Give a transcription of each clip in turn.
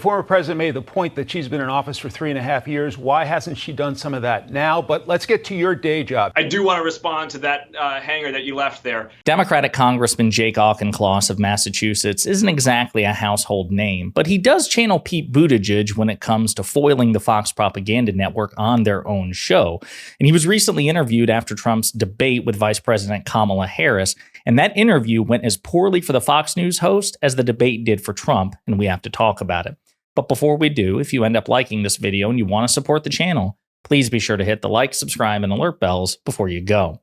former president made the point that she's been in office for 3.5 years. Why hasn't she done some of that now? But let's get to your day job. I do want to respond to that hanger that you left there. Democratic Congressman Jake Auchincloss of Massachusetts isn't exactly a household name, but he does channel Pete Buttigieg when it comes to foiling the Fox propaganda network on their own show. And he was recently interviewed after Trump's debate with Vice President Kamala Harris, and that interview went as poorly for the Fox News host as the debate did for Trump, and we have to talk about it. But before we do, if you end up liking this video and you want to support the channel, please be sure to hit the like, subscribe, and alert bells before you go. All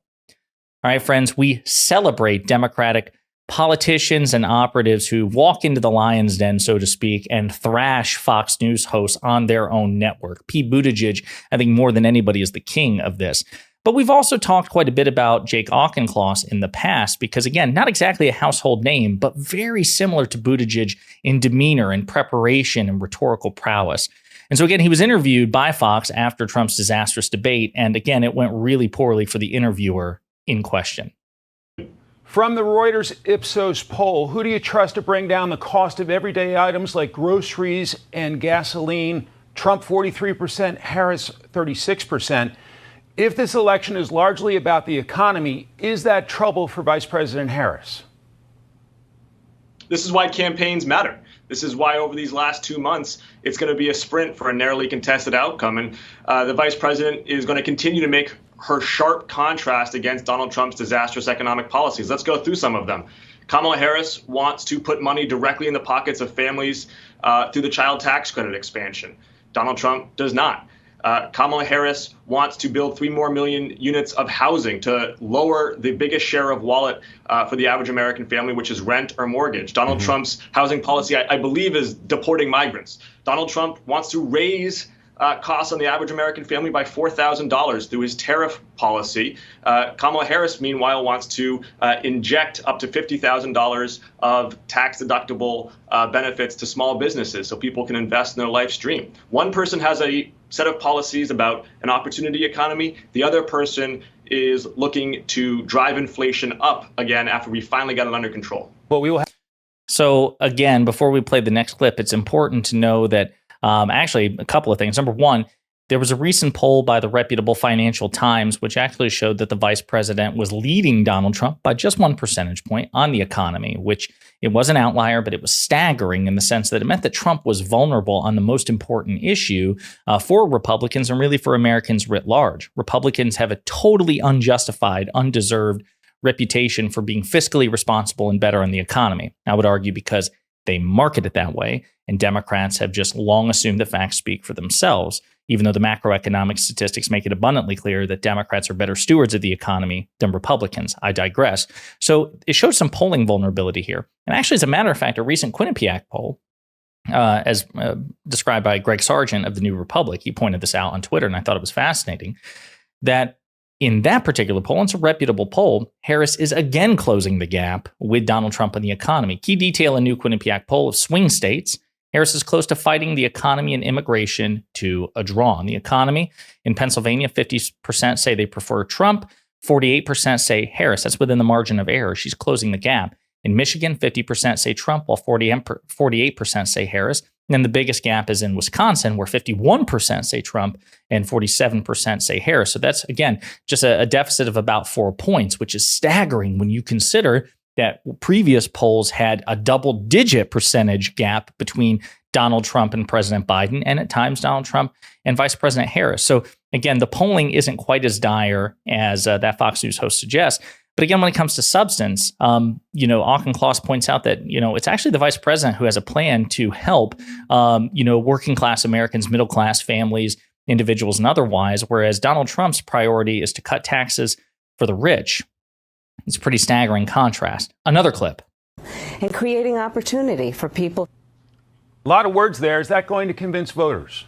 right, friends, we celebrate Democratic politicians and operatives who walk into the lion's den, so to speak, and thrash Fox News hosts on their own network. Pete Buttigieg, I think more than anybody, is the king of this. But we've also talked quite a bit about Jake Auchincloss in the past because, again, not exactly a household name, but very similar to Buttigieg in demeanor and preparation and rhetorical prowess. And so, again, he was interviewed by Fox after Trump's disastrous debate. And, again, it went really poorly for the interviewer in question. From the Reuters Ipsos poll, who do you trust to bring down the cost of everyday items like groceries and gasoline? Trump 43%, Harris 36%. If this election is largely about the economy, is that trouble for Vice President Harris? This is why campaigns matter. This is why over these last 2 months, it's going to be a sprint for a narrowly contested outcome. And the vice president is going to continue to make her sharp contrast against Donald Trump's disastrous economic policies. Let's go through some of them. Kamala Harris wants to put money directly in the pockets of families through the child tax credit expansion. Donald Trump does not. Kamala Harris wants to build 3 more million units of housing to lower the biggest share of wallet for the average American family, which is rent or mortgage. Donald Trump's housing policy, I believe, is deporting migrants. Donald Trump wants to raise costs on the average American family by $4,000 through his tariff policy. Kamala Harris, meanwhile, wants to inject up to $50,000 of tax-deductible benefits to small businesses so people can invest in their life stream. One person has a set of policies about an opportunity economy. The other person is looking to drive inflation up again after we finally got it under control. Well, we will have. So, again, before we play the next clip, it's important to know that actually, a couple of things. Number one, there was a recent poll by the reputable Financial Times, which actually showed that the vice president was leading Donald Trump by just 1 percentage point on the economy, which it was an outlier, but it was staggering in the sense that it meant that Trump was vulnerable on the most important issue for Republicans and really for Americans writ large. Republicans have a totally unjustified, undeserved reputation for being fiscally responsible and better on the economy. I would argue because they market it that way, and Democrats have just long assumed that facts speak for themselves, even though the macroeconomic statistics make it abundantly clear that Democrats are better stewards of the economy than Republicans. I digress. So it shows some polling vulnerability here. And actually, as a matter of fact, a recent Quinnipiac poll, as described by Greg Sargent of the New Republic, he pointed this out on Twitter, and I thought it was fascinating, that in that particular poll, it's a reputable poll, Harris is again closing the gap with Donald Trump on the economy. Key detail in new Quinnipiac poll of swing states, Harris is close to fighting the economy and immigration to a draw. On the economy, in Pennsylvania, 50% say they prefer Trump, 48% say Harris. That's within the margin of error. She's closing the gap. In Michigan, 50% say Trump, while 48% say Harris. And then the biggest gap is in Wisconsin, where 51% say Trump and 47% say Harris. So that's, again, just a deficit of about 4 points, which is staggering when you consider that previous polls had a double-digit percentage gap between Donald Trump and President Biden, and at times Donald Trump and Vice President Harris. So, again, the polling isn't quite as dire as that Fox News host suggests. But again, when it comes to substance, Auchincloss points out that, it's actually the vice president who has a plan to help, working class Americans, middle class families, individuals, and otherwise, whereas Donald Trump's priority is to cut taxes for the rich. It's a pretty staggering contrast. Another clip. And creating opportunity for people. A lot of words there. Is that going to convince voters?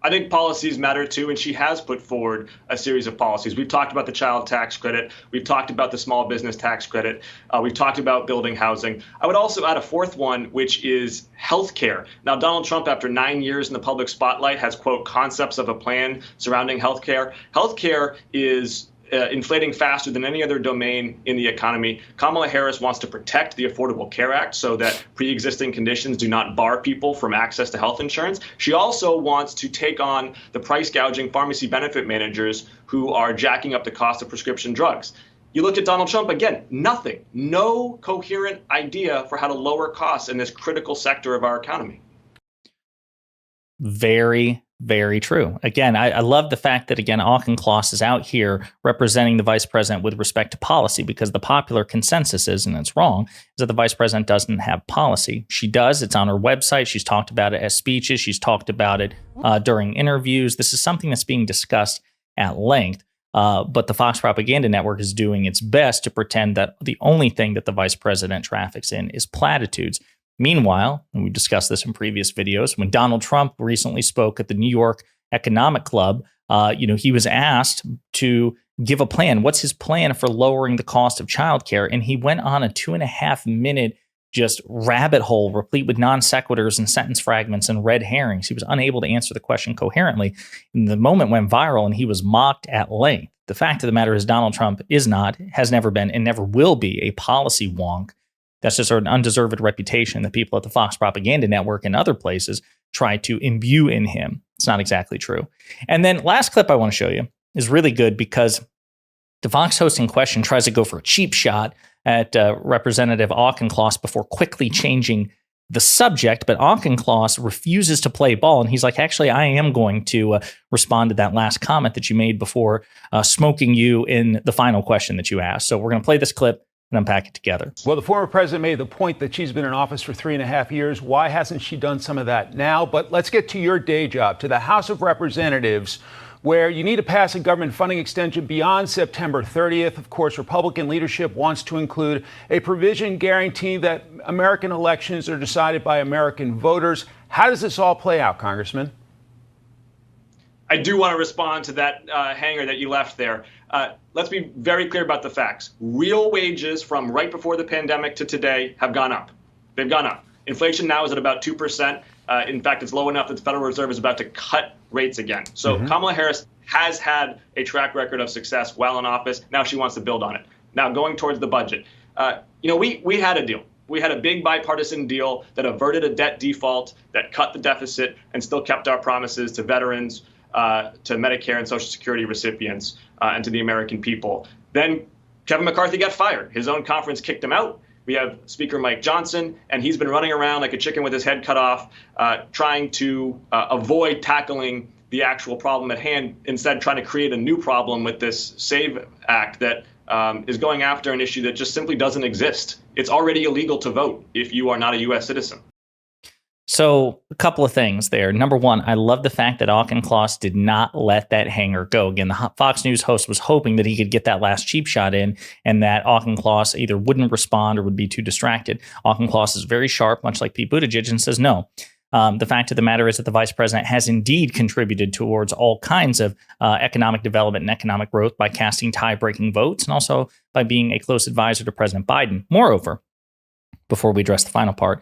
I think policies matter, too, and she has put forward a series of policies. We've talked about the child tax credit. We've talked about the small business tax credit. We've talked about building housing. I would also add a fourth one, which is health care. Now, Donald Trump, after 9 years in the public spotlight, has, quote, concepts of a plan surrounding health care. Health care is inflating faster than any other domain in the economy. Kamala Harris wants to protect the Affordable Care Act so that pre-existing conditions do not bar people from access to health insurance. She also wants to take on the price gouging pharmacy benefit managers who are jacking up the cost of prescription drugs. You look at Donald Trump, again, nothing, no coherent idea for how to lower costs in this critical sector of our economy. Very, very true. Again, I love the fact that, again, Auchincloss is out here representing the vice president with respect to policy, because the popular consensus is, and it's wrong, is that the vice president doesn't have policy. She does. It's on her website. She's talked about it as speeches. She's talked about it during interviews. This is something that's being discussed at length. But the Fox Propaganda Network is doing its best to pretend that the only thing that the vice president traffics in is platitudes. Meanwhile, and we've discussed this in previous videos, when Donald Trump recently spoke at the New York Economic Club, he was asked to give a plan. What's his plan for lowering the cost of childcare? And he went on a 2.5-minute just rabbit hole replete with non sequiturs and sentence fragments and red herrings. He was unable to answer the question coherently. And the moment went viral and he was mocked at length. The fact of the matter is Donald Trump is not, has never been, and never will be a policy wonk. That's just an undeserved reputation that people at the Fox Propaganda Network and other places try to imbue in him. It's not exactly true. And then last clip I want to show you is really good because the Fox host in question tries to go for a cheap shot at Representative Auchincloss before quickly changing the subject, but Auchincloss refuses to play ball. And he's like, actually, I am going to respond to that last comment that you made before smoking you in the final question that you asked. So we're going to play this clip and unpack it together. Well, the former president made the point that she's been in office for 3.5 years. Why hasn't she done some of that now? But let's get to your day job, to the House of Representatives, where you need to pass a government funding extension beyond September 30th. Of course, Republican leadership wants to include a provision guaranteeing that American elections are decided by American voters. How does this all play out, Congressman? I do want to respond to that hanger that you left there. Let's be very clear about the facts. Real wages from right before the pandemic to today have gone up. They've gone up. Inflation now is at about 2%. In fact, it's low enough that the Federal Reserve is about to cut rates again. So Kamala Harris has had a track record of success while in office. Now she wants to build on it. Now, going towards the budget, we had a deal. We had a big bipartisan deal that averted a debt default, that cut the deficit, and still kept our promises to veterans, to Medicare and Social Security recipients, and to the American people. Then Kevin McCarthy got fired. His own conference kicked him out. We have Speaker Mike Johnson, and he's been running around like a chicken with his head cut off, trying to avoid tackling the actual problem at hand, instead trying to create a new problem with this SAVE Act that is going after an issue that just simply doesn't exist. It's already illegal to vote if you are not a U.S. citizen. So a couple of things there. Number one, I love the fact that Auchincloss did not let that hanger go. Again, the Fox News host was hoping that he could get that last cheap shot in and that Auchincloss either wouldn't respond or would be too distracted. Auchincloss is very sharp, much like Pete Buttigieg, and says no. The fact of the matter is that the vice president has indeed contributed towards all kinds of economic development and economic growth by casting tie-breaking votes and also by being a close advisor to President Biden. Moreover, before we address the final part,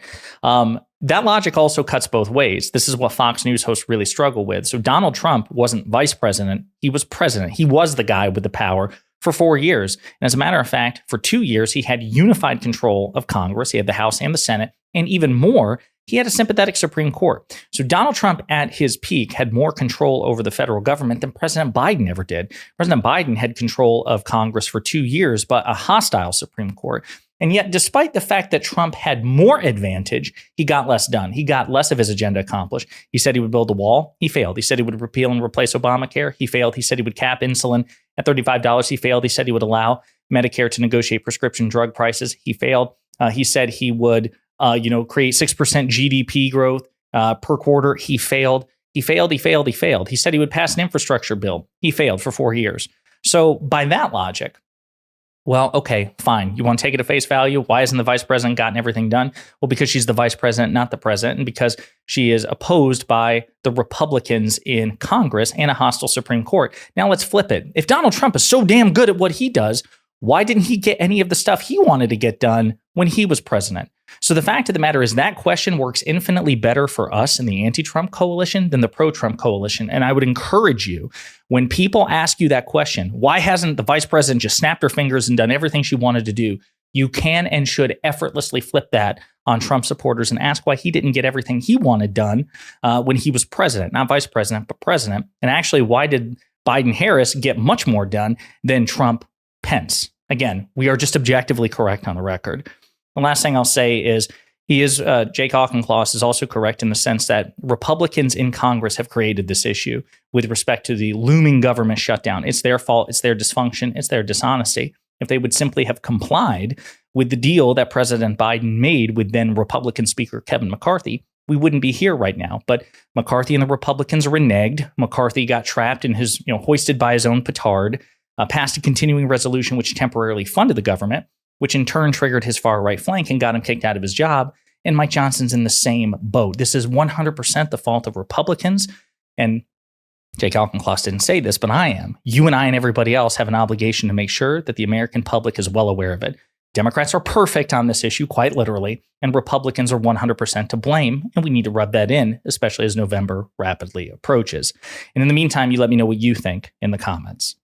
that logic also cuts both ways. This is what Fox News hosts really struggle with. So Donald Trump wasn't vice president. He was president. He was the guy with the power for 4 years. And as a matter of fact, for 2 years, he had unified control of Congress. He had the House and the Senate. And even more, he had a sympathetic Supreme Court. So Donald Trump at his peak had more control over the federal government than President Biden ever did. President Biden had control of Congress for 2 years, but a hostile Supreme Court. And yet, despite the fact that Trump had more advantage, he got less done. He got less of his agenda accomplished. He said he would build a wall. He failed. He said he would repeal and replace Obamacare. He failed. He said he would cap insulin at $35. He failed. He said he would allow Medicare to negotiate prescription drug prices. He failed. He said he would create 6% GDP growth per quarter. He failed. He failed. He failed. He failed. He said he would pass an infrastructure bill. He failed for 4 years. So by that logic, well, okay, fine. You want to take it at face value? Why hasn't the vice president gotten everything done? Well, because she's the vice president, not the president, and because she is opposed by the Republicans in Congress and a hostile Supreme Court. Now let's flip it. If Donald Trump is so damn good at what he does, why didn't he get any of the stuff he wanted to get done when he was president? So the fact of the matter is that question works infinitely better for us in the anti-Trump coalition than the pro-Trump coalition. And I would encourage you, when people ask you that question, why hasn't the vice president just snapped her fingers and done everything she wanted to do? You can and should effortlessly flip that on Trump supporters and ask why he didn't get everything he wanted done when he was president, not vice president, but president. And actually, why did Biden-Harris get much more done than Trump-Pence? Again, we are just objectively correct on the record. The last thing I'll say is Jake Auchincloss is also correct in the sense that Republicans in Congress have created this issue with respect to the looming government shutdown. It's their fault. It's their dysfunction. It's their dishonesty. If they would simply have complied with the deal that President Biden made with then Republican Speaker Kevin McCarthy, we wouldn't be here right now. But McCarthy and the Republicans reneged. McCarthy got trapped in his, hoisted by his own petard, passed a continuing resolution which temporarily funded the government, which in turn triggered his far right flank and got him kicked out of his job. And Mike Johnson's in the same boat. This is 100% the fault of Republicans. And Jake Auchincloss didn't say this, but I am. You and I and everybody else have an obligation to make sure that the American public is well aware of it. Democrats are perfect on this issue, quite literally, and Republicans are 100% to blame. And we need to rub that in, especially as November rapidly approaches. And in the meantime, you let me know what you think in the comments.